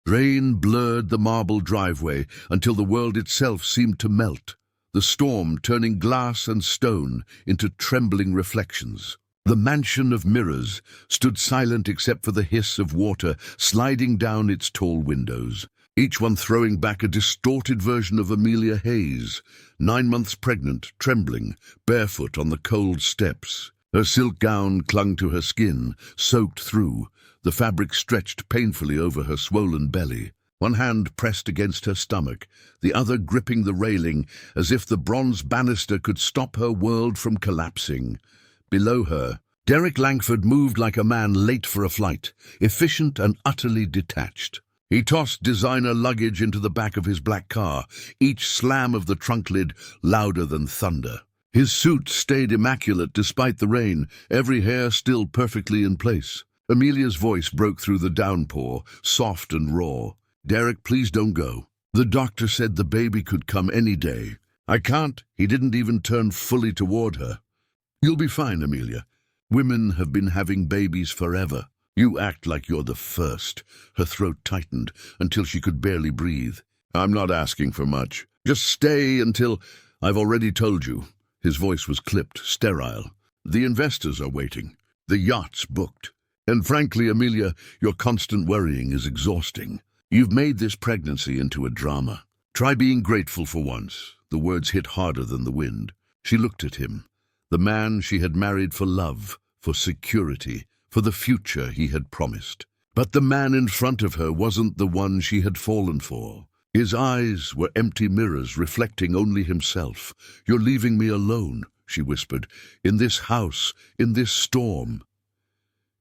Rain blurred the marble driveway until the world itself seemed to melt, the storm turning glass and stone into trembling reflections. The mansion of mirrors stood silent except for the hiss of water sliding down its tall windows, each one throwing back a distorted version of Amelia Hayes, 9 months pregnant, trembling, barefoot on the cold steps. Her silk gown clung to her skin, soaked through, the fabric stretched painfully over her swollen belly. One hand pressed against her stomach, the other gripping the railing as if the bronze banister could stop her world from collapsing. Below her, Derek Langford moved like a man late for a flight, efficient and utterly detached. He tossed designer luggage into the back of his black car, each slam of the trunk lid louder than thunder. His suit stayed immaculate despite the rain, every hair still perfectly in place. Amelia's voice broke through the downpour, soft and raw. "Derek, please don't go. The doctor said the baby could come any day." "I can't." He didn't even turn fully toward her. "You'll be fine, Amelia. Women have been having babies forever. You act like you're the first." Her throat tightened until she could barely breathe. "I'm not asking for much. Just stay until—" "I've already told you." His voice was clipped, sterile. "The investors are waiting. The yacht's booked. And frankly, Amelia, your constant worrying is exhausting. You've made this pregnancy into a drama. Try being grateful for once." The words hit harder than the wind. She looked at him, the man she had married for love, for security, for the future he had promised. But the man in front of her wasn't the one she had fallen for. His eyes were empty mirrors reflecting only himself. "You're leaving me alone," she whispered, "in this house, in this storm."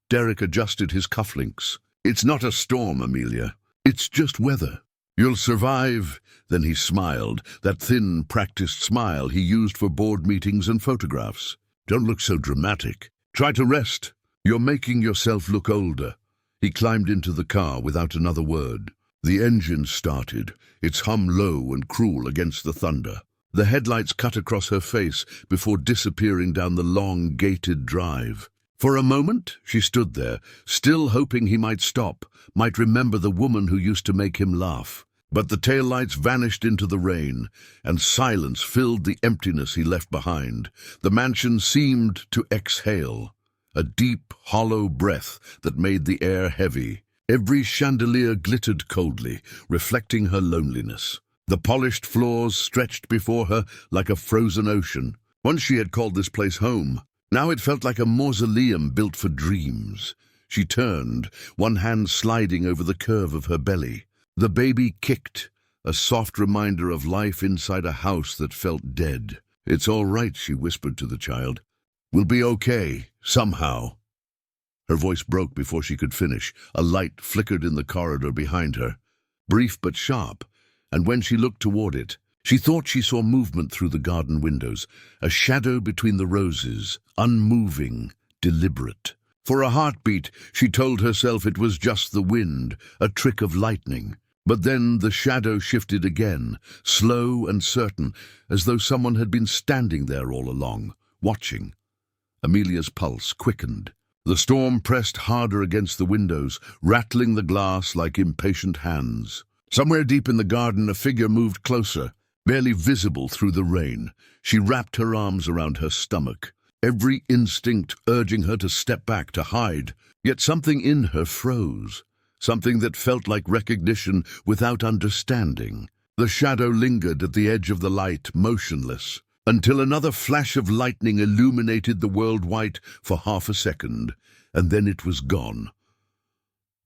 Derek adjusted his cufflinks. "It's not a storm, Amelia. It's just weather. You'll survive." Then he smiled, that thin, practiced smile he used for board meetings and photographs. "Don't look so dramatic. Try to rest. You're making yourself look older." He climbed into the car without another word. The engine started, its hum low and cruel against the thunder. The headlights cut across her face before disappearing down the long, gated drive. For a moment, she stood there, still hoping he might stop, might remember the woman who used to make him laugh. But the taillights vanished into the rain, and silence filled the emptiness he left behind. The mansion seemed to exhale, a deep, hollow breath that made the air heavy. Every chandelier glittered coldly, reflecting her loneliness. The polished floors stretched before her like a frozen ocean. Once she had called this place home. Now it felt like a mausoleum built for dreams. She turned, one hand sliding over the curve of her belly. The baby kicked, a soft reminder of life inside a house that felt dead. "It's all right," she whispered to the child. "We'll be okay, somehow." Her voice broke before she could finish. A light flickered in the corridor behind her, brief but sharp, and when she looked toward it, she thought she saw movement through the garden windows, a shadow between the roses, unmoving, deliberate. For a heartbeat, she told herself it was just the wind, a trick of lightning. But then the shadow shifted again, slow and certain, as though someone had been standing there all along, watching. Amelia's pulse quickened. The storm pressed harder against the windows, rattling the glass like impatient hands. Somewhere deep in the garden, a figure moved closer, barely visible through the rain. She wrapped her arms around her stomach, every instinct urging her to step back, to hide. Yet something in her froze, something that felt like recognition without understanding. The shadow lingered at the edge of the light, motionless, until another flash of lightning illuminated the world white for half a second, and then it was gone.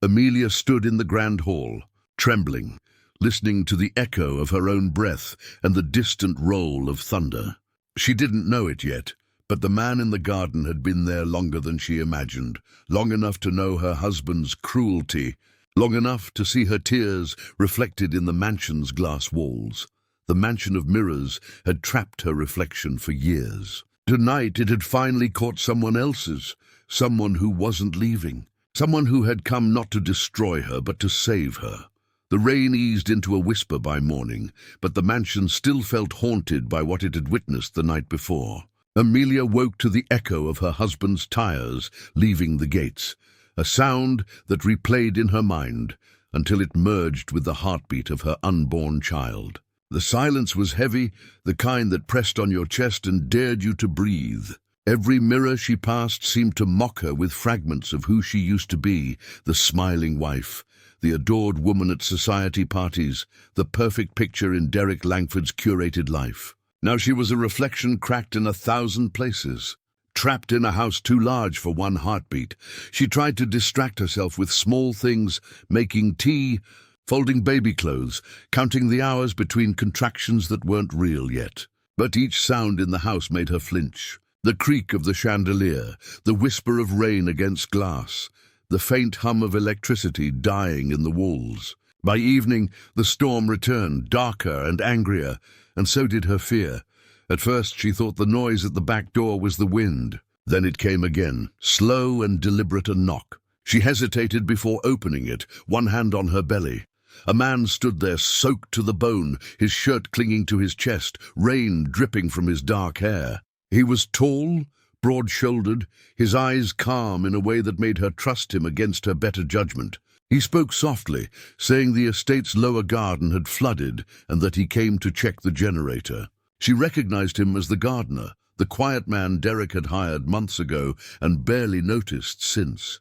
Amelia stood in the grand hall, trembling, listening to the echo of her own breath and the distant roll of thunder. She didn't know it yet, but the man in the garden had been there longer than she imagined, long enough to know her husband's cruelty, long enough to see her tears reflected in the mansion's glass walls. The mansion of mirrors had trapped her reflection for years. Tonight it had finally caught someone else's, someone who wasn't leaving, someone who had come not to destroy her but to save her. The rain eased into a whisper by morning, but the mansion still felt haunted by what it had witnessed the night before. Amelia woke to the echo of her husband's tires leaving the gates, a sound that replayed in her mind, until it merged with the heartbeat of her unborn child. The silence was heavy, the kind that pressed on your chest and dared you to breathe. Every mirror she passed seemed to mock her with fragments of who she used to be, the smiling wife, the adored woman at society parties, the perfect picture in Derek Langford's curated life. Now she was a reflection cracked in 1,000 places. Trapped in a house too large for one heartbeat, she tried to distract herself with small things, making tea, folding baby clothes, counting the hours between contractions that weren't real yet. But each sound in the house made her flinch. The creak of the chandelier, the whisper of rain against glass, the faint hum of electricity dying in the walls. By evening, the storm returned, darker and angrier, and so did her fear. At first, she thought the noise at the back door was the wind. Then it came again, slow and deliberate a knock. She hesitated before opening it, one hand on her belly. A man stood there, soaked to the bone, his shirt clinging to his chest, rain dripping from his dark hair. He was tall, broad-shouldered, his eyes calm in a way that made her trust him against her better judgment. He spoke softly, saying the estate's lower garden had flooded and that he came to check the generator. She recognized him as the gardener, the quiet man Derek had hired months ago and barely noticed since.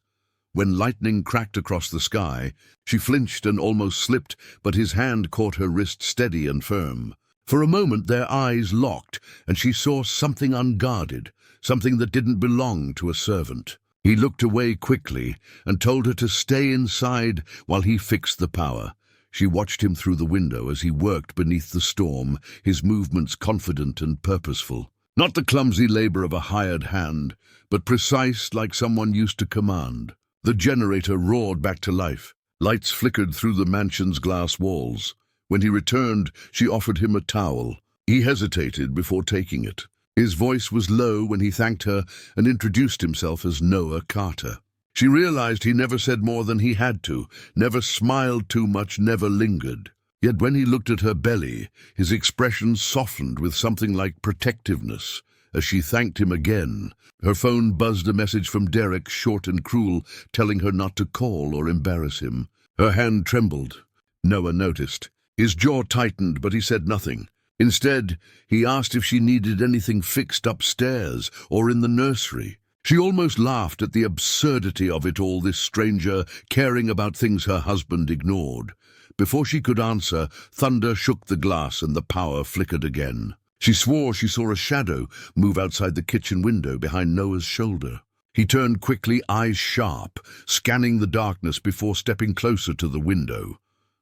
When lightning cracked across the sky, she flinched and almost slipped, but his hand caught her wrist steady and firm. For a moment their eyes locked, and she saw something unguarded, something that didn't belong to a servant. He looked away quickly and told her to stay inside while he fixed the power. She watched him through the window as he worked beneath the storm, his movements confident and purposeful. Not the clumsy labor of a hired hand, but precise like someone used to command. The generator roared back to life. Lights flickered through the mansion's glass walls. When he returned, she offered him a towel. He hesitated before taking it. His voice was low when he thanked her and introduced himself as Noah Carter. She realized he never said more than he had to, never smiled too much, never lingered. Yet when he looked at her belly, his expression softened with something like protectiveness. As she thanked him again, her phone buzzed a message from Derek, short and cruel, telling her not to call or embarrass him. Her hand trembled. Noah noticed. His jaw tightened, but he said nothing. Instead, he asked if she needed anything fixed upstairs or in the nursery. She almost laughed at the absurdity of it all, this stranger caring about things her husband ignored. Before she could answer, thunder shook the glass and the power flickered again. She swore she saw a shadow move outside the kitchen window behind Noah's shoulder. He turned quickly, eyes sharp, scanning the darkness before stepping closer to the window.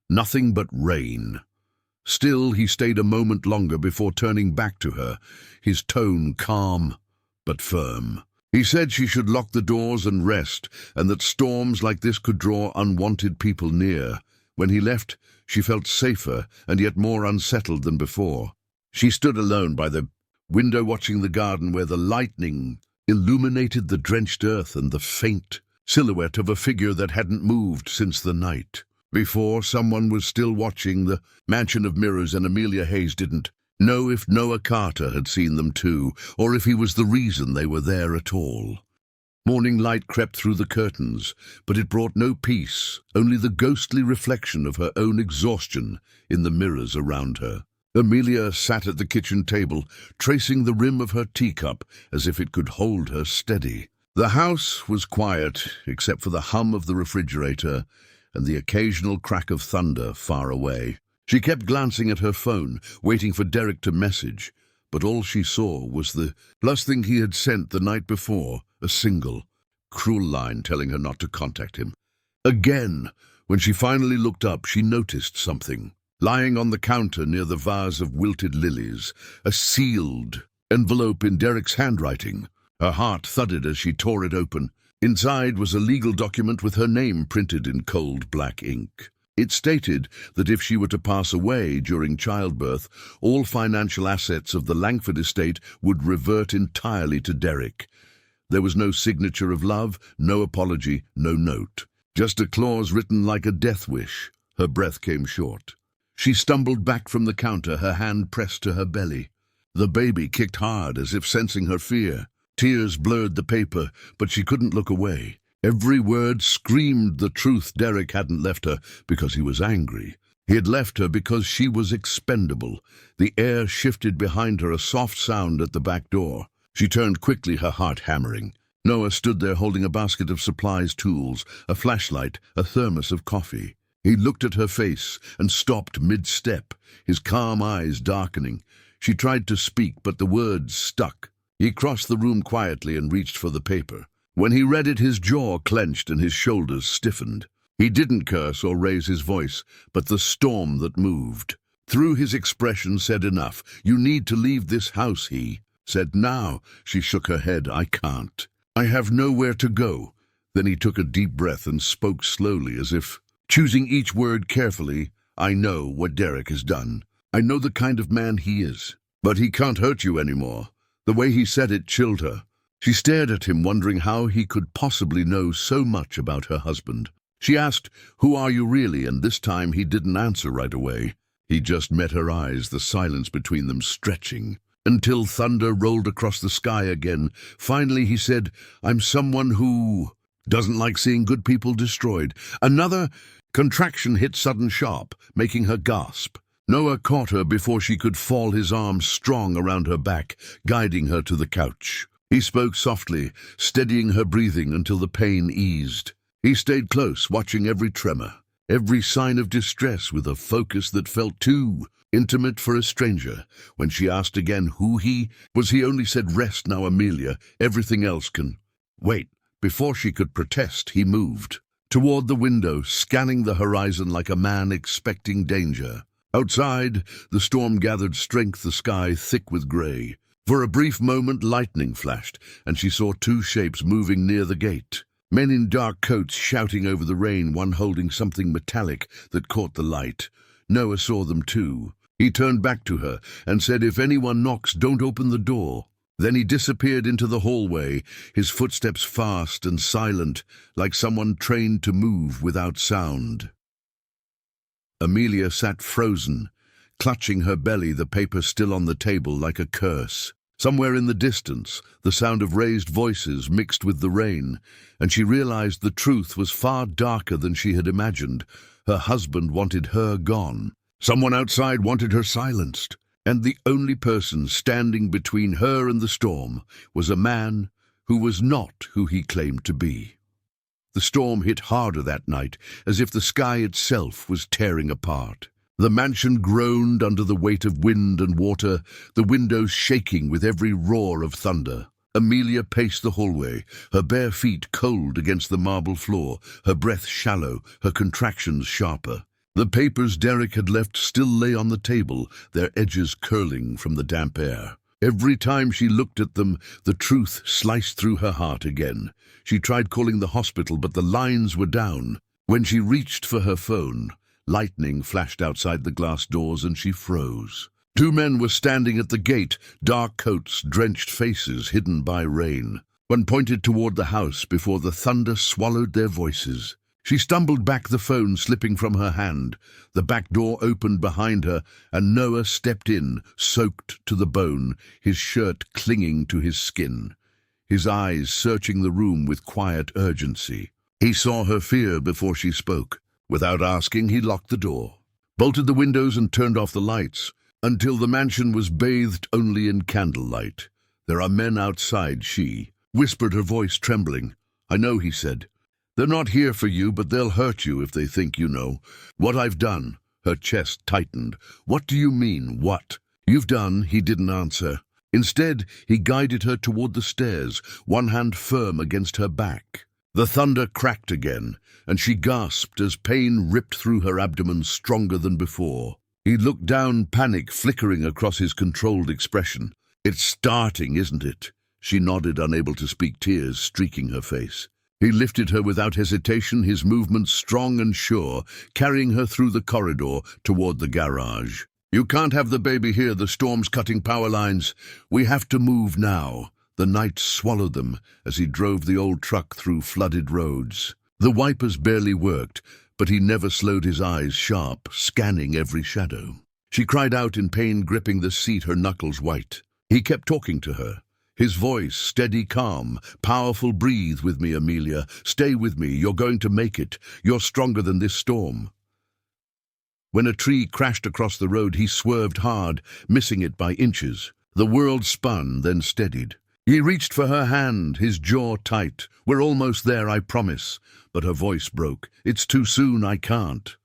Nothing but rain. Still, he stayed a moment longer before turning back to her, his tone calm but firm. He said she should lock the doors and rest, and that storms like this could draw unwanted people near. When he left, she felt safer and yet more unsettled than before. She stood alone by the window watching the garden where the lightning illuminated the drenched earth and the faint silhouette of a figure that hadn't moved since the night. Before, someone was still watching the mansion of mirrors, and Amelia Hayes didn't know if Noah Carter had seen them too, or if he was the reason they were there at all. Morning light crept through the curtains, but it brought no peace, only the ghostly reflection of her own exhaustion in the mirrors around her. Amelia sat at the kitchen table, tracing the rim of her teacup as if it could hold her steady. The house was quiet, except for the hum of the refrigerator and the occasional crack of thunder far away. She kept glancing at her phone, waiting for Derek to message, but all she saw was the last thing he had sent the night before, a single, cruel line telling her not to contact him. Again, when she finally looked up, she noticed something. Lying on the counter near the vase of wilted lilies, a sealed envelope in Derek's handwriting. Her heart thudded as she tore it open. Inside was a legal document with her name printed in cold black ink. It stated that if she were to pass away during childbirth, all financial assets of the Langford estate would revert entirely to Derek. There was no signature of love, no apology, no note. Just a clause written like a death wish. Her breath came short. She stumbled back from the counter, her hand pressed to her belly. The baby kicked hard as if sensing her fear. Tears blurred the paper, but she couldn't look away. Every word screamed the truth. Derek hadn't left her because he was angry. He had left her because she was expendable. The air shifted behind her, a soft sound at the back door. She turned quickly, her heart hammering. Noah stood there holding a basket of supplies, tools, a flashlight, a thermos of coffee. He looked at her face and stopped mid-step, his calm eyes darkening. She tried to speak, but the words stuck. He crossed the room quietly and reached for the paper. When he read it, his jaw clenched and his shoulders stiffened. He didn't curse or raise his voice, but the storm that moved through his expression said enough. "You need to leave this house," he said. "Now." She shook her head. "I can't. I have nowhere to go." Then he took a deep breath and spoke slowly, as if choosing each word carefully. "I know what Derek has done. I know the kind of man he is. But he can't hurt you anymore." The way he said it chilled her. She stared at him, wondering how he could possibly know so much about her husband. She asked, "Who are you really?" And this time he didn't answer right away. He just met her eyes, the silence between them stretching, until thunder rolled across the sky again. Finally he said, "I'm someone who doesn't like seeing good people destroyed." Another contraction hit sudden sharp, making her gasp. Noah caught her before she could fall, his arms strong around her back, guiding her to the couch. He spoke softly, steadying her breathing until the pain eased. He stayed close, watching every tremor, every sign of distress with a focus that felt too intimate for a stranger. When she asked again who he was, he only said, "Rest now, Amelia. Everything else can wait." Before she could protest, he moved toward the window, scanning the horizon like a man expecting danger. Outside, the storm gathered strength, the sky thick with gray. For a brief moment, lightning flashed, and she saw two shapes moving near the gate. Men in dark coats shouting over the rain, one holding something metallic that caught the light. Noah saw them too. He turned back to her and said, "If anyone knocks, don't open the door." Then he disappeared into the hallway, his footsteps fast and silent, like someone trained to move without sound. Amelia sat frozen, clutching her belly, the paper still on the table like a curse. Somewhere in the distance, the sound of raised voices mixed with the rain, and she realized the truth was far darker than she had imagined. Her husband wanted her gone. Someone outside wanted her silenced. And the only person standing between her and the storm was a man who was not who he claimed to be. The storm hit harder that night, as if the sky itself was tearing apart. The mansion groaned under the weight of wind and water, the windows shaking with every roar of thunder. Amelia paced the hallway, her bare feet cold against the marble floor, her breath shallow, her contractions sharper. The papers Derek had left still lay on the table, their edges curling from the damp air. Every time she looked at them, the truth sliced through her heart again. She tried calling the hospital, but the lines were down. When she reached for her phone, lightning flashed outside the glass doors and she froze. Two men were standing at the gate, dark coats, drenched faces hidden by rain. One pointed toward the house before the thunder swallowed their voices. She stumbled back, the phone slipping from her hand. The back door opened behind her, and Noah stepped in, soaked to the bone, his shirt clinging to his skin, his eyes searching the room with quiet urgency. He saw her fear before she spoke. Without asking, he locked the door, bolted the windows and turned off the lights, until the mansion was bathed only in candlelight. "There are men outside," she whispered, her voice trembling. "I know," he said. "They're not here for you, but they'll hurt you if they think you know what I've done." Her chest tightened. "What do you mean, what?" "You've done," he didn't answer. Instead, he guided her toward the stairs, one hand firm against her back. The thunder cracked again, and she gasped as pain ripped through her abdomen stronger than before. He looked down, panic flickering across his controlled expression. "It's starting, isn't it?" She nodded, unable to speak, tears streaking her face. He lifted her without hesitation, his movements strong and sure, carrying her through the corridor toward the garage. "You can't have the baby here. The storm's cutting power lines. We have to move now." The night swallowed them as he drove the old truck through flooded roads. The wipers barely worked, but he never slowed, his eyes sharp, scanning every shadow. She cried out in pain, gripping the seat, her knuckles white. He kept talking to her, His voice, steady, calm, powerful. Breathe with me, Amelia. Stay with me. You're going to make it. You're stronger than this storm. When a tree crashed across the road, he swerved hard, missing it by inches. The world spun, then steadied. He reached for her hand, his jaw tight. We're almost there, I promise. But her voice broke. It's too soon, I can't.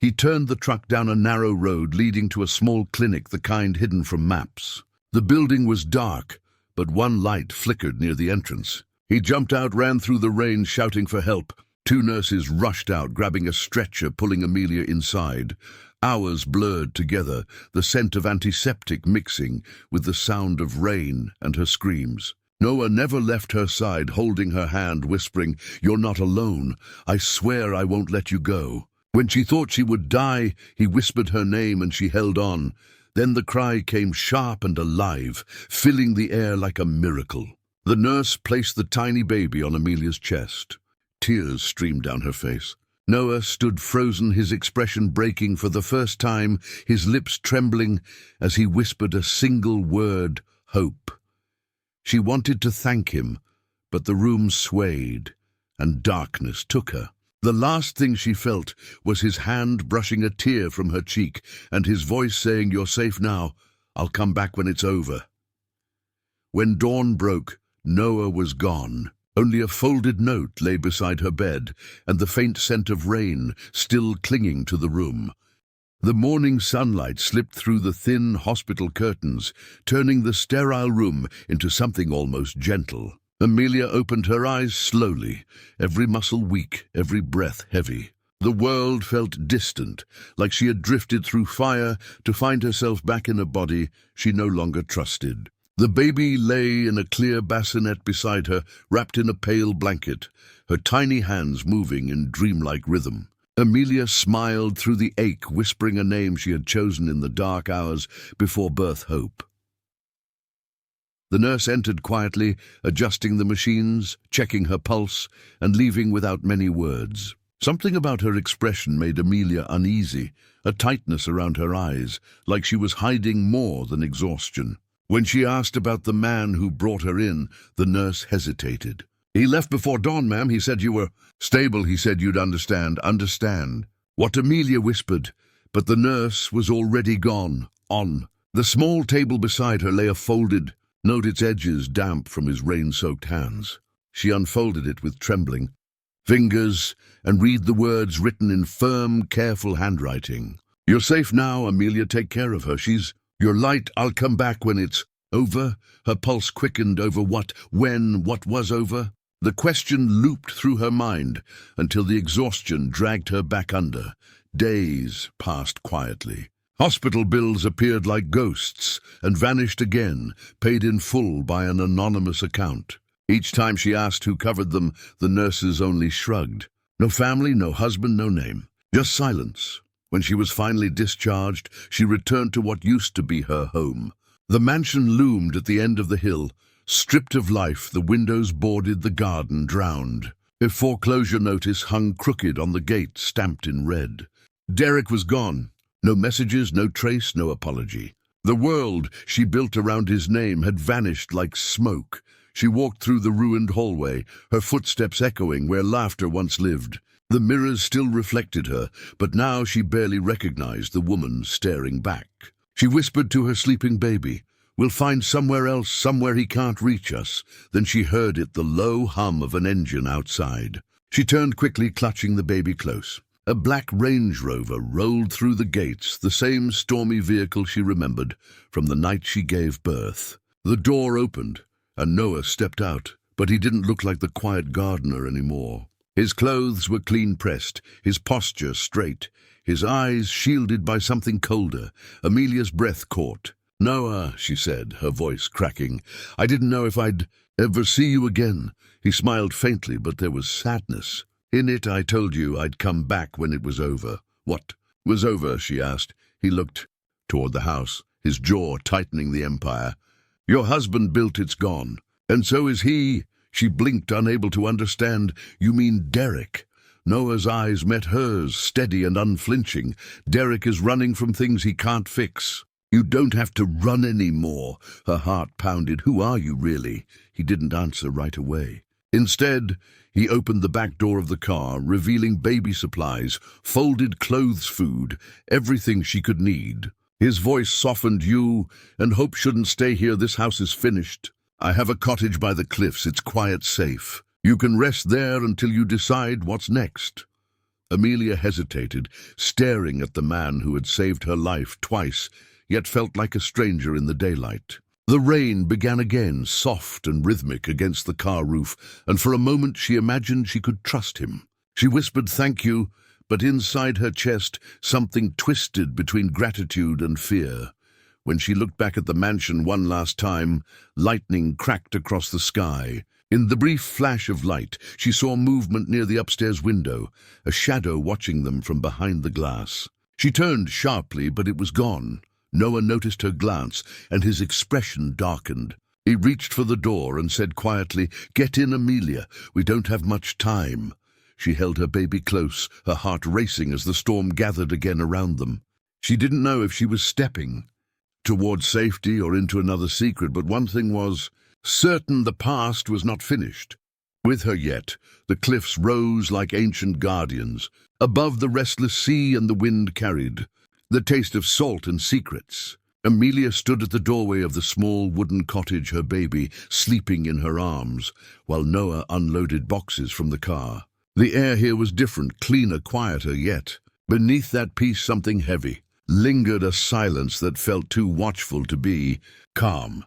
He turned the truck down a narrow road leading to a small clinic, the kind hidden from maps. The building was dark, but one light flickered near the entrance. He jumped out, ran through the rain, shouting for help. 2 nurses rushed out, grabbing a stretcher, pulling Amelia inside. Hours blurred together, the scent of antiseptic mixing with the sound of rain and her screams. Noah never left her side, holding her hand, whispering, "You're not alone. I swear I won't let you go." When she thought she would die, he whispered her name and she held on. Then the cry came sharp and alive, filling the air like a miracle. The nurse placed the tiny baby on Amelia's chest. Tears streamed down her face. Noah stood frozen, his expression breaking for the first time, his lips trembling as he whispered a single word, hope. She wanted to thank him, but the room swayed, and darkness took her. The last thing she felt was his hand brushing a tear from her cheek, and his voice saying, "You're safe now. I'll come back when it's over." When dawn broke, Noah was gone. Only a folded note lay beside her bed, and the faint scent of rain still clinging to the room. The morning sunlight slipped through the thin hospital curtains, turning the sterile room into something almost gentle. Amelia opened her eyes slowly, every muscle weak, every breath heavy. The world felt distant, like she had drifted through fire to find herself back in a body she no longer trusted. The baby lay in a clear bassinet beside her, wrapped in a pale blanket, her tiny hands moving in dreamlike rhythm. Amelia smiled through the ache, whispering a name she had chosen in the dark hours before birth, Hope. The nurse entered quietly, adjusting the machines, checking her pulse, and leaving without many words. Something about her expression made Amelia uneasy, a tightness around her eyes, like she was hiding more than exhaustion. When she asked about the man who brought her in, the nurse hesitated. "He left before dawn, ma'am. He said you were stable. He said you'd understand." Understand? What Amelia whispered, but the nurse was already gone, on. The small table beside her lay a folded note, its edges damp from his rain-soaked hands. She unfolded it with trembling fingers and read the words written in firm, careful handwriting. "You're safe now, Amelia. Take care of her. She's your light. I'll come back when it's over." Her pulse quickened. Over what? When? What was over? The question looped through her mind until the exhaustion dragged her back under. Days passed quietly. Hospital bills appeared like ghosts and vanished again, paid in full by an anonymous account. Each time she asked who covered them, the nurses only shrugged. No family, no husband, no name. Just silence. When she was finally discharged, she returned to what used to be her home. The mansion loomed at the end of the hill, stripped of life, the windows boarded, the garden drowned. A foreclosure notice hung crooked on the gate, stamped in red. Derek was gone. No messages, no trace, no apology. The world she built around his name had vanished like smoke. She walked through the ruined hallway, her footsteps echoing where laughter once lived. The mirrors still reflected her, but now she barely recognized the woman staring back. She whispered to her sleeping baby, "We'll find somewhere else, somewhere he can't reach us." Then she heard it, the low hum of an engine outside. She turned quickly, clutching the baby close. A black Range Rover rolled through the gates, the same stormy vehicle she remembered from the night she gave birth. The door opened, and Noah stepped out, but he didn't look like the quiet gardener anymore. His clothes were clean-pressed, his posture straight, his eyes shielded by something colder. Amelia's breath caught. "Noah," she said, her voice cracking, "I didn't know if I'd ever see you again." He smiled faintly, but there was sadness in it. "I told you I'd come back when it was over." "What was over?" she asked. He looked toward the house, his jaw tightening the empire. "Your husband built, it's gone. And so is he." She blinked, unable to understand. "You mean Derek?" Noah's eyes met hers, steady and unflinching. "Derek is running from things he can't fix." You don't have to run anymore. Her heart pounded. Who are you, really? He didn't answer right away. Instead, he opened the back door of the car, revealing baby supplies, folded clothes, food, everything she could need. His voice softened. You and Hope shouldn't stay here. This house is finished. I have a cottage by the cliffs. It's quiet, safe. You can rest there until you decide what's next. Amelia hesitated, staring at the man who had saved her life twice, yet felt like a stranger in the daylight. The rain began again, soft and rhythmic against the car roof, and for a moment she imagined she could trust him. She whispered thank you, but inside her chest something twisted between gratitude and fear. When she looked back at the mansion one last time, lightning cracked across the sky. In the brief flash of light, she saw movement near the upstairs window, a shadow watching them from behind the glass. She turned sharply, but it was gone. Noah noticed her glance, and his expression darkened. He reached for the door and said quietly, "Get in, Amelia. We don't have much time." She held her baby close, her heart racing as the storm gathered again around them. She didn't know if she was stepping toward safety or into another secret, but one thing was certain: the past was not finished with her yet. The cliffs rose like ancient guardians. Above, the restless sea and the wind carried the taste of salt and secrets. Amelia stood at the doorway of the small wooden cottage, her baby sleeping in her arms, while Noah unloaded boxes from the car. The air here was different, cleaner, quieter, yet beneath that peace something heavy lingered, a silence that felt too watchful to be calm.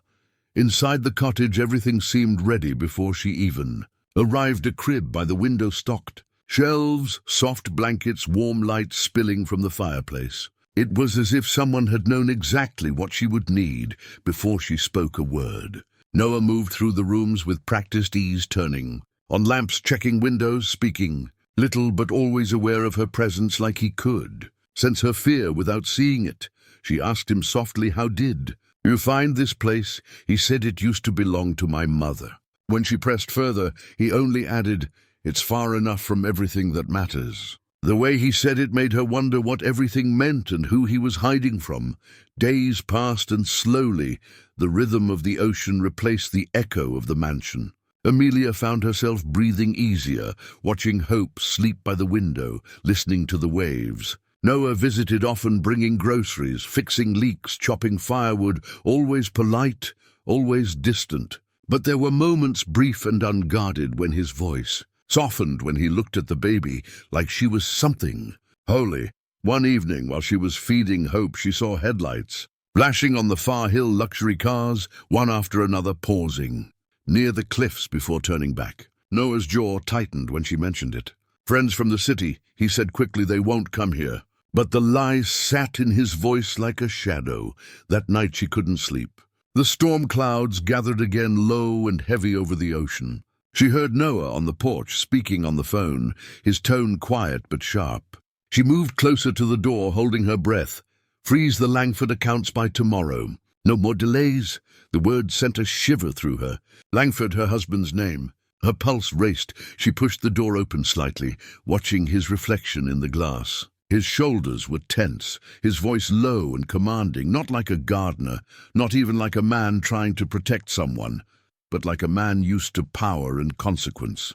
Inside the cottage, everything seemed ready before she even arrived. A crib by the window stocked shelves, soft blankets, warm light spilling from the fireplace. It was as if someone had known exactly what she would need before she spoke a word. Noah moved through the rooms with practiced ease, turning on lamps, checking windows, speaking little but always aware of her presence, like he could sense her fear without seeing it. She asked him softly, "How did you find this place?" He said, "It used to belong to my mother." When she pressed further, he only added, "It's far enough from everything that matters." The way he said it made her wonder what everything meant and who he was hiding from. Days passed, and slowly the rhythm of the ocean replaced the echo of the mansion. Amelia found herself breathing easier, watching Hope sleep by the window, listening to the waves. Noah visited often, bringing groceries, fixing leaks, chopping firewood, always polite, always distant. But there were moments, brief and unguarded, when his voice softened, when he looked at the baby like she was something holy. One evening, while she was feeding Hope, she saw headlights flashing on the far hill, luxury cars, one after another, pausing near the cliffs before turning back. Noah's jaw tightened when she mentioned it. "Friends from the city," he said quickly. "They won't come here." But the lie sat in his voice like a shadow. That night she couldn't sleep. The storm clouds gathered again, low and heavy over the ocean. She heard Noah on the porch, speaking on the phone, his tone quiet but sharp. She moved closer to the door, holding her breath. "Freeze the Langford accounts by tomorrow. No more delays." The word sent a shiver through her. Langford, her husband's name. Her pulse raced. She pushed the door open slightly, watching his reflection in the glass. His shoulders were tense, his voice low and commanding, not like a gardener, not even like a man trying to protect someone, but like a man used to power and consequence.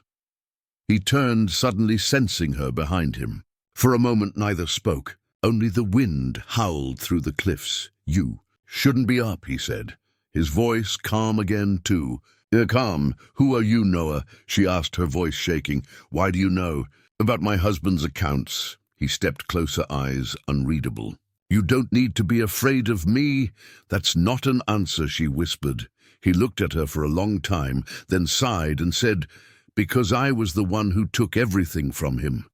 He turned, suddenly sensing her behind him. For a moment neither spoke. Only the wind howled through the cliffs. "You shouldn't be up," he said. His voice calm again, too. Calm. "Who are you, Noah?" she asked, her voice shaking. "Why do you know?" "About my husband's accounts." He stepped closer, eyes unreadable. "You don't need to be afraid of me." "That's not an answer," she whispered. He looked at her for a long time, then sighed and said, "Because I was the one who took everything from him."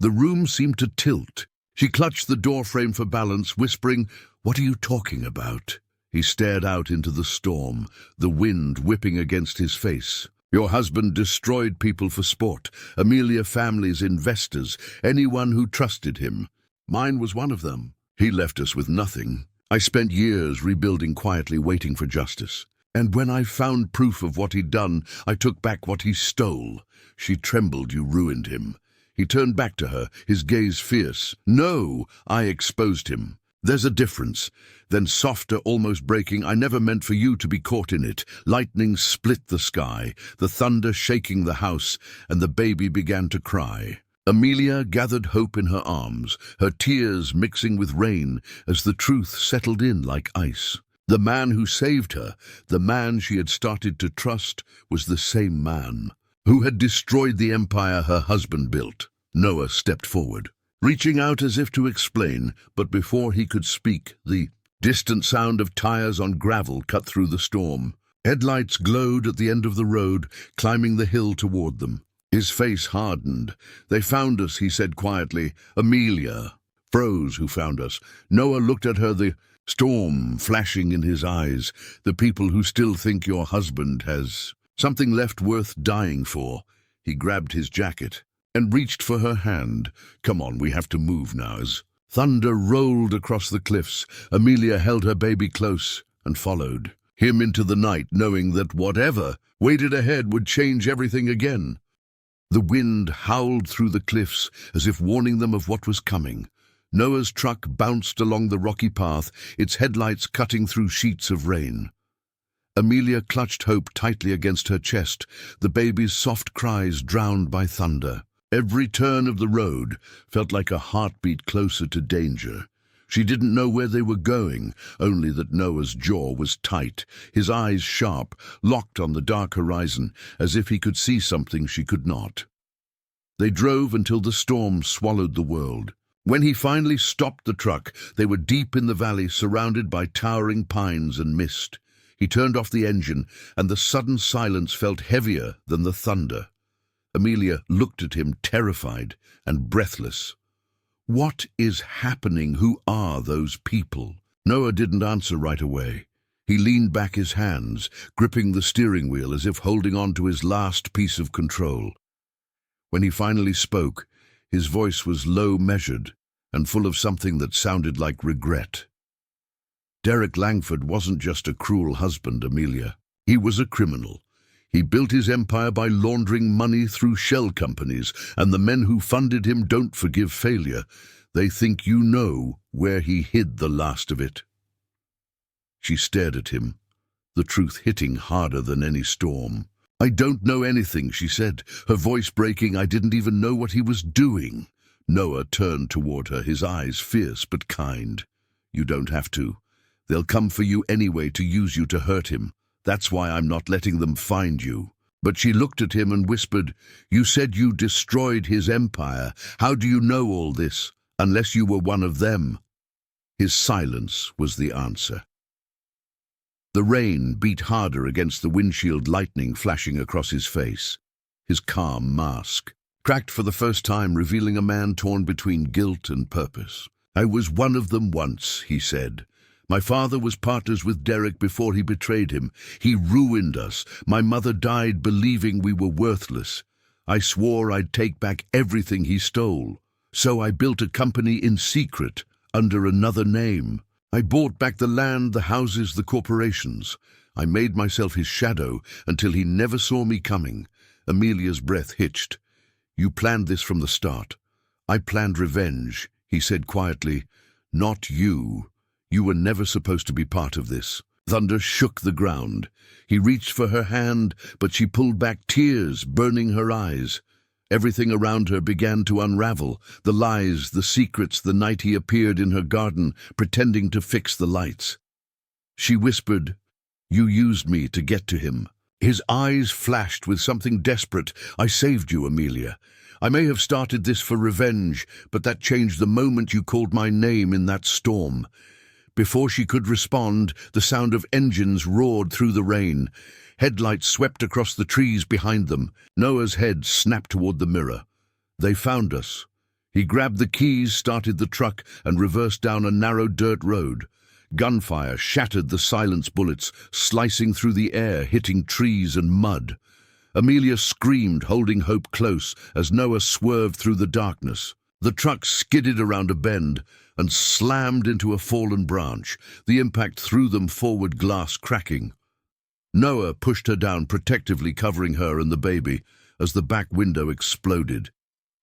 The room seemed to tilt. She clutched the doorframe for balance, whispering, "What are you talking about?" He stared out into the storm, the wind whipping against his face. "Your husband destroyed people for sport, Amelia, families, investors, anyone who trusted him. Mine was one of them. He left us with nothing. I spent years rebuilding quietly, waiting for justice. And when I found proof of what he'd done, I took back what he stole." She trembled. "You ruined him." He turned back to her, his gaze fierce. "No, I exposed him. There's a difference. Then softer, almost breaking, I never meant for you to be caught in it. Lightning split the sky, the thunder shaking the house, and the baby began to cry. Amelia gathered hope in her arms, her tears mixing with rain as the truth settled in like ice. The man who saved her, the man she had started to trust, was the same man who had destroyed the empire her husband built. Noah stepped forward, reaching out as if to explain, but before he could speak, the distant sound of tires on gravel cut through the storm. Headlights glowed at the end of the road, climbing the hill toward them. His face hardened. "They found us," he said quietly. "Amelia." Froze, who found us. Noah looked at her, the storm flashing in his eyes. "The people who still think your husband has something left worth dying for." He grabbed his jacket and reached for her hand. "Come on, we have to move now." As thunder rolled across the cliffs, Amelia held her baby close and followed him into the night, knowing that whatever waited ahead would change everything again. The wind howled through the cliffs as if warning them of what was coming. Noah's truck bounced along the rocky path, its headlights cutting through sheets of rain. Amelia clutched hope tightly against her chest, the baby's soft cries drowned by thunder. Every turn of the road felt like a heartbeat closer to danger. She didn't know where they were going, only that Noah's jaw was tight, his eyes sharp, locked on the dark horizon, as if he could see something she could not. They drove until the storm swallowed the world. When he finally stopped the truck, they were deep in the valley, surrounded by towering pines and mist. He turned off the engine, and the sudden silence felt heavier than the thunder. Amelia looked at him, terrified and breathless. "What is happening? Who are those people?" Noah didn't answer right away. He leaned back, his hands gripping the steering wheel as if holding on to his last piece of control. When he finally spoke, his voice was low, measured, and full of something that sounded like regret. "Derek Langford wasn't just a cruel husband, Amelia. He was a criminal. He built his empire by laundering money through shell companies, and the men who funded him don't forgive failure. They think you know where he hid the last of it." She stared at him, the truth hitting harder than any storm. "I don't know anything," she said, her voice breaking. "I didn't even know what he was doing." Noah turned toward her, his eyes fierce but kind. "You don't have to. They'll come for you anyway to use you to hurt him. That's why I'm not letting them find you." But she looked at him and whispered, "You said you destroyed his empire. How do you know all this, unless you were one of them?" His silence was the answer. The rain beat harder against the windshield, lightning flashing across his face. His calm mask cracked for the first time, revealing a man torn between guilt and purpose. "I was one of them once," he said. "My father was partners with Derek before he betrayed him. He ruined us. My mother died believing we were worthless. I swore I'd take back everything he stole. So I built a company in secret, under another name. I bought back the land, the houses, the corporations. I made myself his shadow until he never saw me coming." Amelia's breath hitched. "You planned this from the start." "I planned revenge," he said quietly. "Not you. You were never supposed to be part of this." Thunder shook the ground. He reached for her hand, but she pulled back, tears burning her eyes. Everything around her began to unravel, the lies, the secrets, the night he appeared in her garden, pretending to fix the lights. She whispered, "You used me to get to him." His eyes flashed with something desperate. "I saved you, Amelia. I may have started this for revenge, but that changed the moment you called my name in that storm." Before she could respond, the sound of engines roared through the rain. Headlights swept across the trees behind them. Noah's head snapped toward the mirror. "They found us." He grabbed the keys, started the truck, and reversed down a narrow dirt road. Gunfire shattered the silence bullets, slicing through the air, hitting trees and mud. Amelia screamed, holding hope close, as Noah swerved through the darkness. The truck skidded around a bend and slammed into a fallen branch. The impact threw them forward, glass cracking. Noah pushed her down, protectively covering her and the baby, as the back window exploded.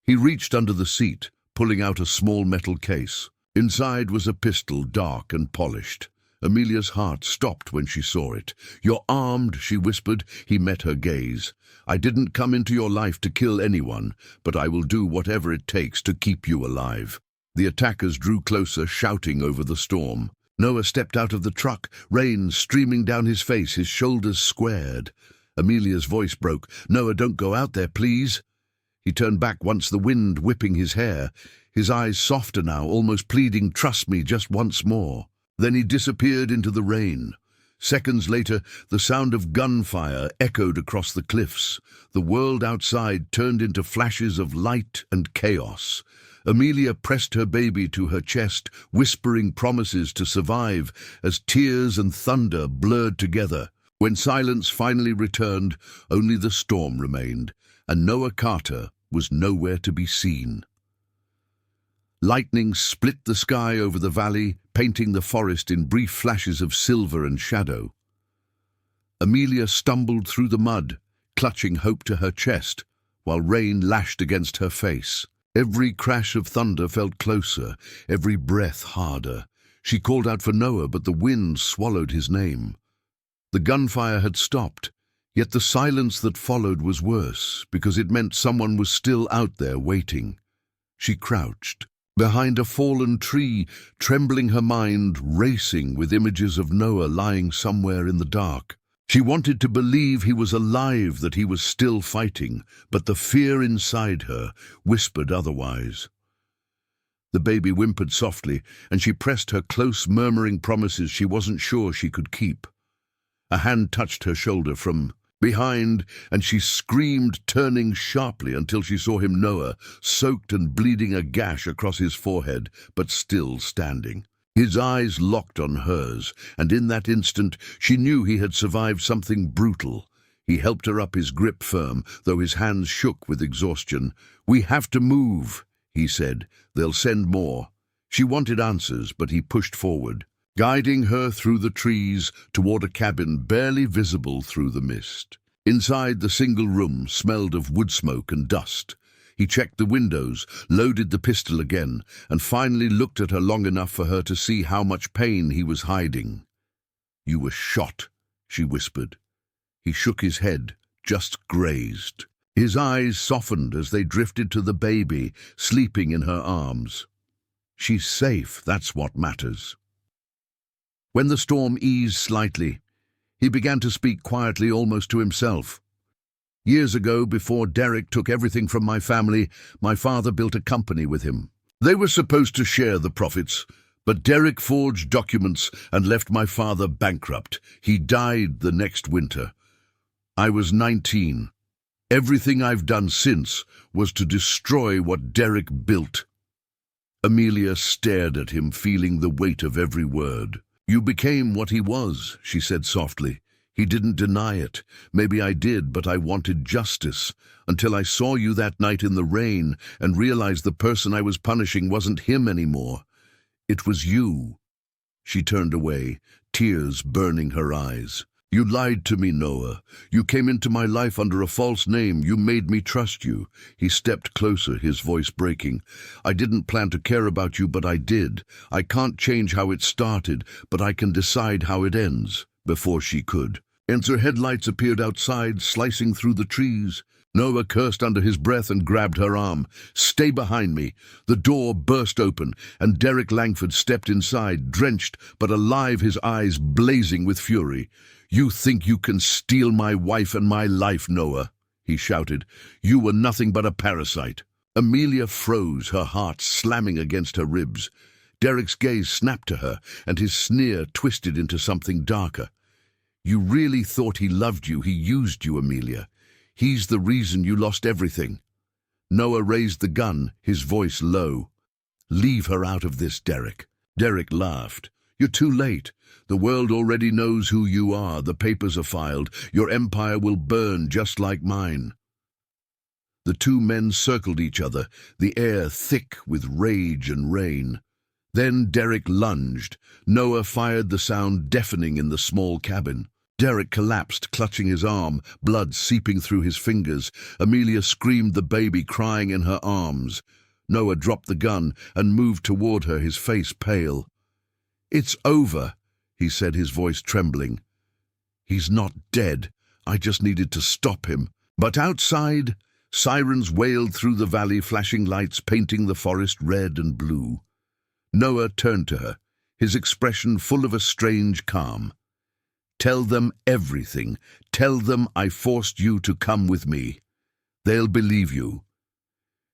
He reached under the seat, pulling out a small metal case. Inside was a pistol, dark and polished. Amelia's heart stopped when she saw it. "You're armed," she whispered. He met her gaze. "I didn't come into your life to kill anyone, but I will do whatever it takes to keep you alive." The attackers drew closer, shouting over the storm. Noah stepped out of the truck, rain streaming down his face, his shoulders squared. Amelia's voice broke. "Noah, don't go out there, please." He turned back once, the wind whipping his hair. His eyes softer now, almost pleading, "Trust me just once more." Then he disappeared into the rain. Seconds later, the sound of gunfire echoed across the cliffs. The world outside turned into flashes of light and chaos. Amelia pressed her baby to her chest, whispering promises to survive as tears and thunder blurred together. When silence finally returned, only the storm remained, and Noah Carter was nowhere to be seen. Lightning split the sky over the valley, painting the forest in brief flashes of silver and shadow. Amelia stumbled through the mud, clutching hope to her chest, while rain lashed against her face. Every crash of thunder felt closer, every breath harder. She called out for Noah, but the wind swallowed his name. The gunfire had stopped, yet the silence that followed was worse, because it meant someone was still out there waiting. She crouched behind a fallen tree, trembling, her mind racing with images of Noah lying somewhere in the dark. She wanted to believe he was alive, that he was still fighting, but the fear inside her whispered otherwise. The baby whimpered softly, and she pressed her close, murmuring promises she wasn't sure she could keep. A hand touched her shoulder from behind, and she screamed, turning sharply until she saw him, Noah, soaked and bleeding, a gash across his forehead, but still standing. His eyes locked on hers, and in that instant she knew he had survived something brutal. He helped her up, his grip firm, though his hands shook with exhaustion. "We have to move," he said. "They'll send more." She wanted answers, but he pushed forward, guiding her through the trees toward a cabin barely visible through the mist. Inside, the single room smelled of wood smoke and dust. He checked the windows, loaded the pistol again, and finally looked at her long enough for her to see how much pain he was hiding. "You were shot," she whispered. He shook his head, just grazed. His eyes softened as they drifted to the baby, sleeping in her arms. "She's safe, that's what matters." When the storm eased slightly, he began to speak quietly, almost to himself. "Years ago, before Derek took everything from my family, my father built a company with him. They were supposed to share the profits, but Derek forged documents and left my father bankrupt. He died the next winter. I was 19. Everything I've done since was to destroy what Derek built." Amelia stared at him, feeling the weight of every word. "You became what he was," she said softly. "He didn't deny it. Maybe I did, but I wanted justice, until I saw you that night in the rain and realized the person I was punishing wasn't him anymore. It was you." She turned away, tears burning her eyes. "You lied to me, Noah. You came into my life under a false name. You made me trust you." He stepped closer, his voice breaking. "I didn't plan to care about you, but I did. I can't change how it started, but I can decide how it ends." Before she could, Enter headlights appeared outside, slicing through the trees. Noah cursed under his breath and grabbed her arm. "Stay behind me." The door burst open, and Derek Langford stepped inside, drenched but alive, his eyes blazing with fury. "You think you can steal my wife and my life, Noah?" he shouted. "You were nothing but a parasite." Amelia froze, her heart slamming against her ribs. Derek's gaze snapped to her, and his sneer twisted into something darker. "You really thought he loved you? He used you, Amelia. He's the reason you lost everything." Noah raised the gun, his voice low. "Leave her out of this, Derek." Derek laughed. "You're too late. The world already knows who you are. The papers are filed. Your empire will burn just like mine." The two men circled each other, the air thick with rage and rain. Then Derek lunged. Noah fired, the sound deafening in the small cabin. Derek collapsed, clutching his arm, blood seeping through his fingers. Amelia screamed, the baby crying in her arms. Noah dropped the gun and moved toward her, his face pale. "It's over," he said, his voice trembling. "He's not dead. I just needed to stop him." But outside, sirens wailed through the valley, flashing lights painting the forest red and blue. Noah turned to her, his expression full of a strange calm. "Tell them everything. Tell them I forced you to come with me. They'll believe you."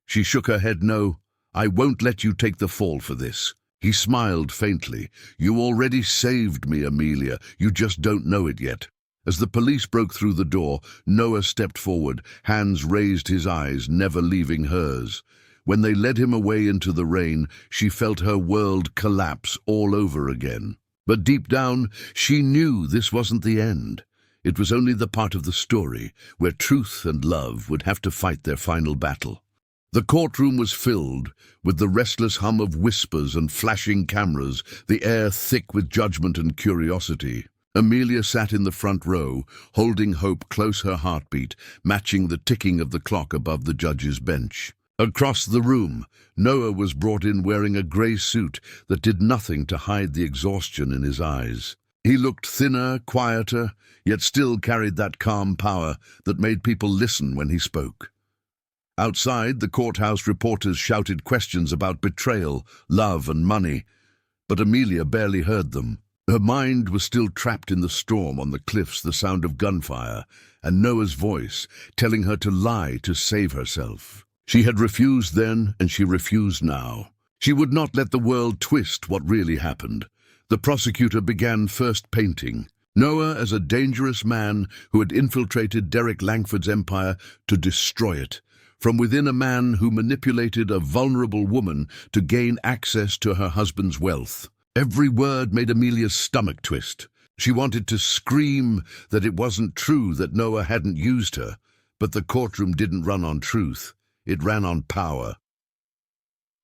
She shook her head. "No, I won't let you take the fall for this." He smiled faintly. "You already saved me, Amelia. You just don't know it yet." As the police broke through the door, Noah stepped forward, hands raised, his eyes never leaving hers. When they led him away into the rain, she felt her world collapse all over again. But deep down, she knew this wasn't the end. It was only the part of the story where truth and love would have to fight their final battle. The courtroom was filled with the restless hum of whispers and flashing cameras, the air thick with judgment and curiosity. Amelia sat in the front row, holding hope close, her heartbeat matching the ticking of the clock above the judge's bench. Across the room, Noah was brought in wearing a grey suit that did nothing to hide the exhaustion in his eyes. He looked thinner, quieter, yet still carried that calm power that made people listen when he spoke. Outside, the courthouse reporters shouted questions about betrayal, love, and money, but Amelia barely heard them. Her mind was still trapped in the storm on the cliffs, the sound of gunfire, and Noah's voice telling her to lie to save herself. She had refused then, and she refused now. She would not let the world twist what really happened. The prosecutor began first painting Noah as a dangerous man who had infiltrated Derek Langford's empire to destroy it, from within, a man who manipulated a vulnerable woman to gain access to her husband's wealth. Every word made Amelia's stomach twist. She wanted to scream that it wasn't true, that Noah hadn't used her, but the courtroom didn't run on truth. It ran on power.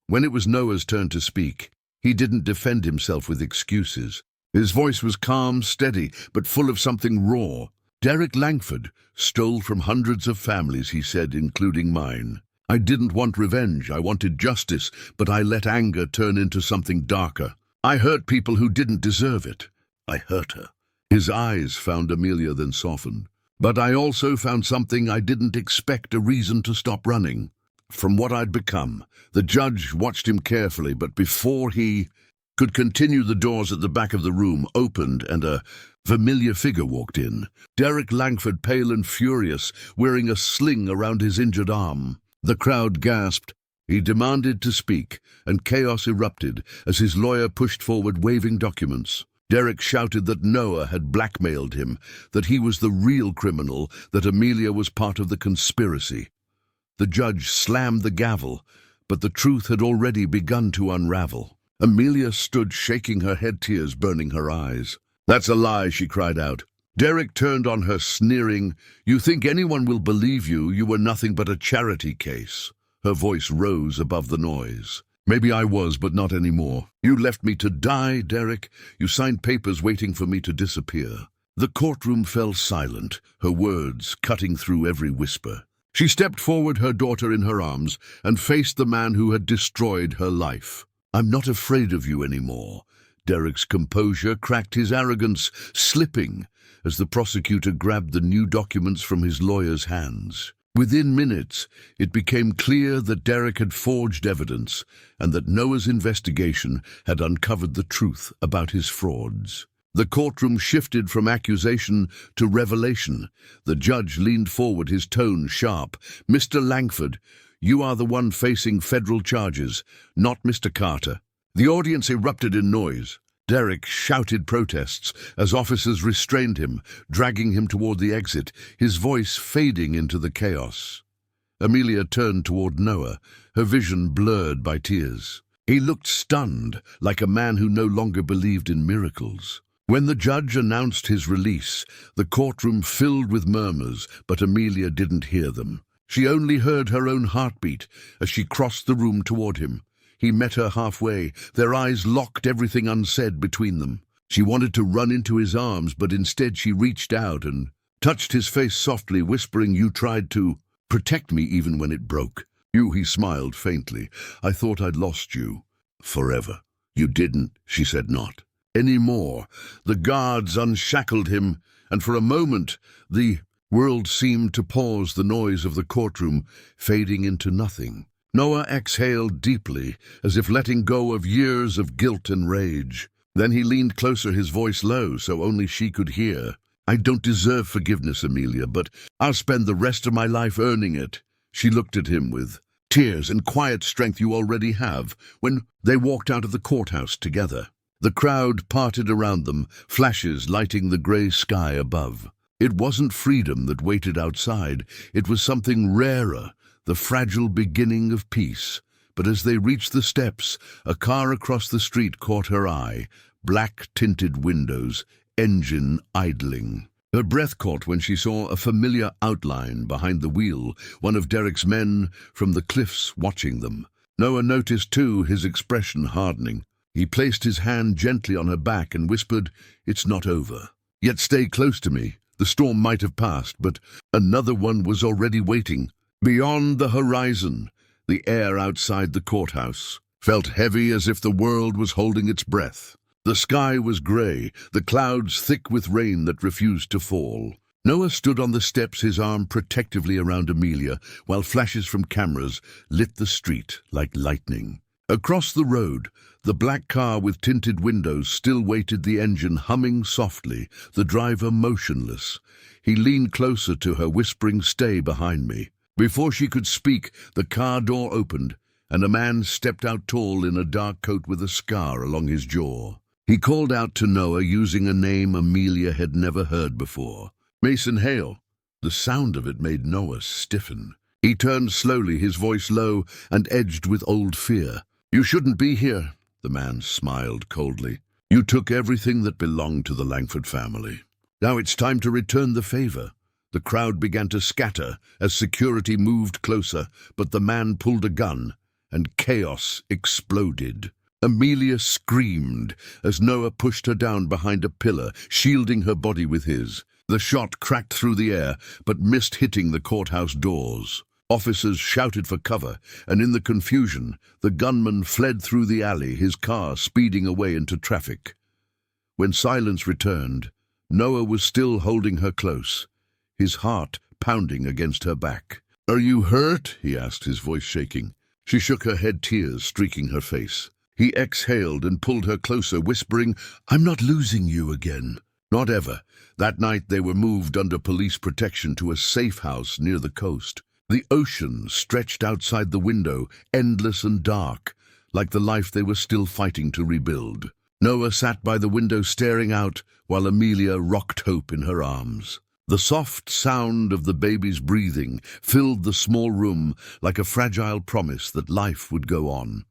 When it was Noah's turn to speak, he didn't defend himself with excuses. His voice was calm, steady, but full of something raw. "Derek Langford stole from hundreds of families," he said, "including mine. I didn't want revenge, I wanted justice, but I let anger turn into something darker. I hurt people who didn't deserve it. I hurt her." His eyes found Amelia, then softened. "But I also found something I didn't expect, a reason to stop running from what I'd become." The judge watched him carefully, but before he could continue, the doors at the back of the room opened and a familiar figure walked in. Derek Langford, pale and furious, wearing a sling around his injured arm. The crowd gasped. He demanded to speak, and chaos erupted as his lawyer pushed forward waving documents. Derek shouted that Noah had blackmailed him, that he was the real criminal, that Amelia was part of the conspiracy. The judge slammed the gavel, but the truth had already begun to unravel. Amelia stood shaking her head, tears burning her eyes. "That's a lie," she cried out. Derek turned on her, sneering. "You think anyone will believe you? You were nothing but a charity case." Her voice rose above the noise. "Maybe I was, but not anymore. You left me to die, Derek. You signed papers waiting for me to disappear." The courtroom fell silent, her words cutting through every whisper. She stepped forward, her daughter in her arms, and faced the man who had destroyed her life. "I'm not afraid of you anymore." Derek's composure cracked, his arrogance slipping as the prosecutor grabbed the new documents from his lawyer's hands. Within minutes, it became clear that Derek had forged evidence and that Noah's investigation had uncovered the truth about his frauds. The courtroom shifted from accusation to revelation. The judge leaned forward, his tone sharp. "Mr. Langford, you are the one facing federal charges, not Mr. Carter." The audience erupted in noise. Derek shouted protests as officers restrained him, dragging him toward the exit, his voice fading into the chaos. Amelia turned toward Noah, her vision blurred by tears. He looked stunned, like a man who no longer believed in miracles. When the judge announced his release, the courtroom filled with murmurs, but Amelia didn't hear them. She only heard her own heartbeat as she crossed the room toward him. He met her halfway, their eyes locked, everything unsaid between them. She wanted to run into his arms, but instead she reached out and touched his face softly, whispering, "You tried to protect me even when it broke." You, he smiled faintly. I thought I'd lost you. Forever. You didn't, she said not. Anymore. The guards unshackled him, and for a moment the world seemed to pause, the noise of the courtroom fading into nothing. Noah exhaled deeply, as if letting go of years of guilt and rage. Then he leaned closer, his voice low, so only she could hear. I don't deserve forgiveness, Amelia, but I'll spend the rest of my life earning it. She looked at him with tears and quiet strength you already have. When they walked out of the courthouse together, the crowd parted around them, flashes lighting the gray sky above. It wasn't freedom that waited outside. It was something rarer, the fragile beginning of peace. But as they reached the steps, a car across the street caught her eye. Black-tinted windows, engine idling. Her breath caught when she saw a familiar outline behind the wheel, one of Derek's men from the cliffs watching them. Noah noticed, too, his expression hardening. He placed his hand gently on her back and whispered, "It's not over. Yet stay close to me. The storm might have passed, but another one was already waiting." Beyond the horizon, the air outside the courthouse felt heavy, as if the world was holding its breath. The sky was gray, the clouds thick with rain that refused to fall. Noah stood on the steps, his arm protectively around Amelia, while flashes from cameras lit the street like lightning. Across the road, the black car with tinted windows still waited, the engine humming softly, the driver motionless. He leaned closer to her, whispering, "Stay behind me." Before she could speak, the car door opened, and a man stepped out, tall in a dark coat with a scar along his jaw. He called out to Noah using a name Amelia had never heard before. Mason Hale. The sound of it made Noah stiffen. He turned slowly, his voice low and edged with old fear. "You shouldn't be here," the man smiled coldly. "You took everything that belonged to the Langford family. Now it's time to return the favor." The crowd began to scatter as security moved closer, but the man pulled a gun, and chaos exploded. Amelia screamed as Noah pushed her down behind a pillar, shielding her body with his. The shot cracked through the air, but missed hitting the courthouse doors. Officers shouted for cover, and in the confusion, the gunman fled through the alley, his car speeding away into traffic. When silence returned, Noah was still holding her close, his heart pounding against her back. "Are you hurt?" he asked, his voice shaking. She shook her head, tears streaking her face. He exhaled and pulled her closer, whispering, "I'm not losing you again." Not ever. That night they were moved under police protection to a safe house near the coast. The ocean stretched outside the window, endless and dark, like the life they were still fighting to rebuild. Noah sat by the window staring out, while Amelia rocked hope in her arms. The soft sound of the baby's breathing filled the small room like a fragile promise that life would go on.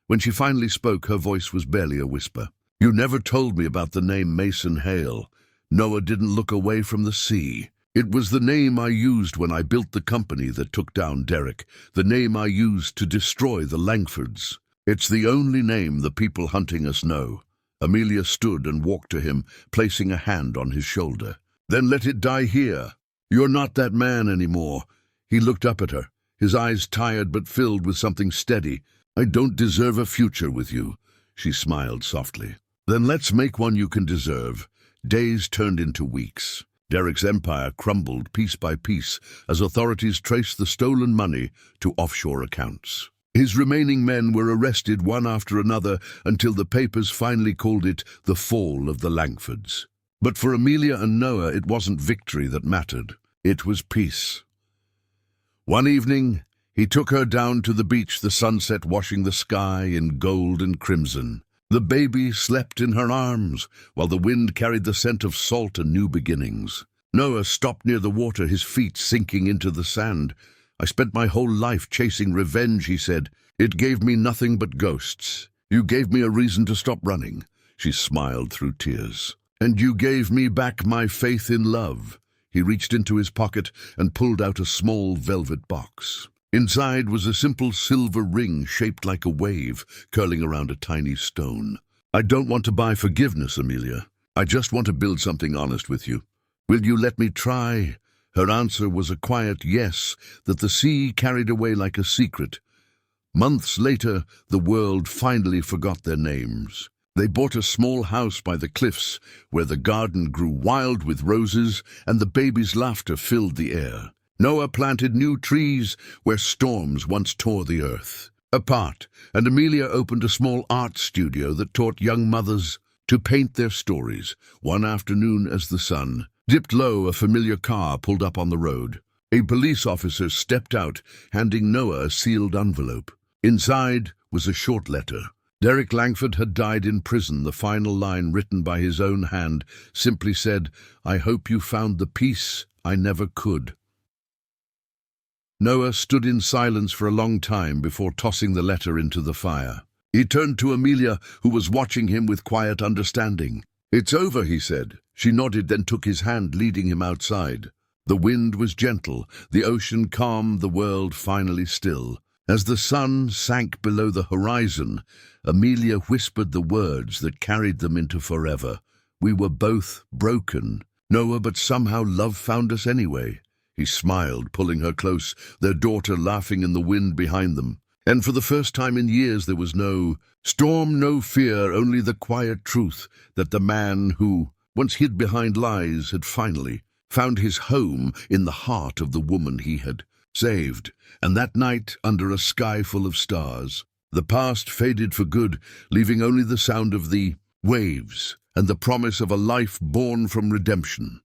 When she finally spoke, her voice was barely a whisper. "You never told me about the name Mason Hale." Noah didn't look away from the sea. "It was the name I used when I built the company that took down Derek, the name I used to destroy the Langfords. It's the only name the people hunting us know." Amelia stood and walked to him, placing a hand on his shoulder. "Then let it die here. You're not that man anymore." He looked up at her, his eyes tired but filled with something steady. "I don't deserve a future with you." She smiled softly. "Then let's make one you can deserve." Days turned into weeks. Derek's empire crumbled piece by piece as authorities traced the stolen money to offshore accounts. His remaining men were arrested one after another until the papers finally called it the fall of the Langfords. But for Amelia and Noah, it wasn't victory that mattered. It was peace. One evening, he took her down to the beach, the sunset washing the sky in gold and crimson. The baby slept in her arms, while the wind carried the scent of salt and new beginnings. Noah stopped near the water, his feet sinking into the sand. "I spent my whole life chasing revenge," he said. "It gave me nothing but ghosts. You gave me a reason to stop running." She smiled through tears. "And you gave me back my faith in love." He reached into his pocket and pulled out a small velvet box. Inside was a simple silver ring shaped like a wave, curling around a tiny stone. "I don't want to buy forgiveness, Amelia. I just want to build something honest with you. Will you let me try?" Her answer was a quiet yes that the sea carried away like a secret. Months later, the world finally forgot their names. They bought a small house by the cliffs, where the garden grew wild with roses and the baby's laughter filled the air. Noah planted new trees where storms once tore the earth apart, and Amelia opened a small art studio that taught young mothers to paint their stories. One afternoon, as the sun dipped low, a familiar car pulled up on the road. A police officer stepped out, handing Noah a sealed envelope. Inside was a short letter. Derek Langford had died in prison. The final line, written by his own hand, simply said, "I hope you found the peace I never could." Noah stood in silence for a long time before tossing the letter into the fire. He turned to Amelia, who was watching him with quiet understanding. "It's over," he said. She nodded, then took his hand, leading him outside. The wind was gentle, the ocean calm, the world finally still. As the sun sank below the horizon, Amelia whispered the words that carried them into forever. "We were both broken, Noah, but somehow love found us anyway." He smiled, pulling her close, their daughter laughing in the wind behind them. And for the first time in years there was no storm, no fear, only the quiet truth that the man who once hid behind lies had finally found his home in the heart of the woman he had saved. And that night, under a sky full of stars, the past faded for good, leaving only the sound of the waves and the promise of a life born from redemption.